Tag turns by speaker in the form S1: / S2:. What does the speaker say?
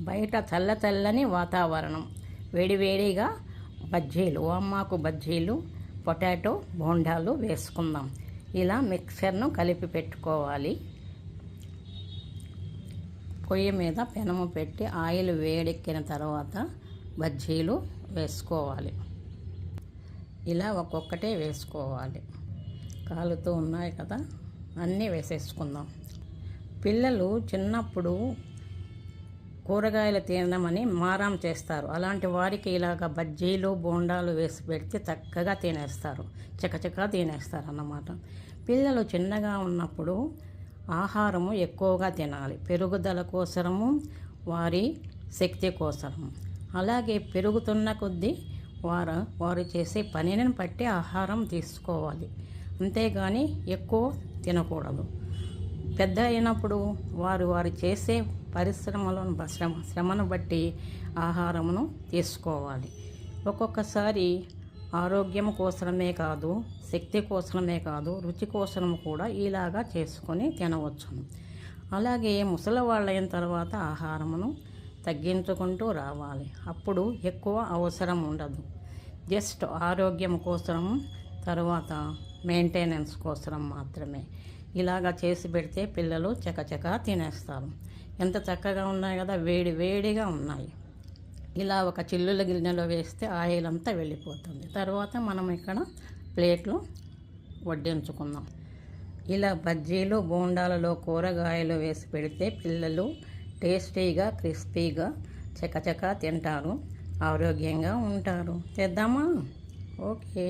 S1: బయట చల్ల చల్లని వాతావరణం, వేడివేడిగా బజ్జీలు, వామాకు బజ్జీలు, పొటాటో బోండాలు వేసుకుందాం. ఇలా మిక్సర్ను కలిపి పెట్టుకోవాలి. పొయ్యి మీద పెనము పెట్టి ఆయిల్ వేడెక్కిన తర్వాత బజ్జీలు వేసుకోవాలి. ఇలా ఒక్కొక్కటే వేసుకోవాలి. కాలుతూ ఉన్నాయి కదా, అన్నీ వేసేసుకుందాం. పిల్లలు చిన్నప్పుడు కూరగాయలు తినమని మారం చేస్తారు. అలాంటి వారికి ఇలాగ బజ్జీలు బోండాలు వేసి పెడితే చక్కగా తినేస్తారు, చకచకా తినేస్తారు అన్నమాట. పిల్లలు చిన్నగా ఉన్నప్పుడు ఆహారము ఎక్కువగా తినాలి, పెరుగుదల కోసము, వారి శక్తి కోసము. అలాగే పెరుగుతున్న కొద్దీ వారు చేసే పనిని బట్టి ఆహారం తీసుకోవాలి, అంతేగాని ఎక్కువ తినకూడదు. పెద్ద అయినప్పుడు వారు చేసే శ్రమను బట్టి ఆహారమును తీసుకోవాలి. ఒక్కొక్కసారి ఆరోగ్యం కోసమే కాదు, శక్తి కోసమే కాదు, రుచి కోసం కూడా ఇలాగా చేసుకొని తినవచ్చును. అలాగే ముసలి వాళ్ళైన తర్వాత ఆహారమును తగ్గించుకుంటూ రావాలి. అప్పుడు ఎక్కువ అవసరం ఉండదు. జస్ట్ ఆరోగ్యం కోసం, తర్వాత మెయింటెనెన్స్ కోసం మాత్రమే ఇలాగా చేసి పెడితే పిల్లలు చకచకా తినేస్తారు. ఎంత చక్కగా ఉన్నాయి కదా, వేడి వేడిగా ఉన్నాయి. ఇలా ఒక చిల్లుల గిన్నెలో వేస్తే ఆయిల్ అంతా వెళ్ళిపోతుంది. తర్వాత మనం ఇక్కడ ప్లేట్లు వడ్డించుకుందాం. ఇలా బజ్జీలు బోండాలలో కూరగాయలు వేసి పెడితే పిల్లలు టేస్టీగా క్రిస్పీగా చకచకా తింటారు, ఆరోగ్యంగా ఉంటారు. చేద్దామా? ఓకే.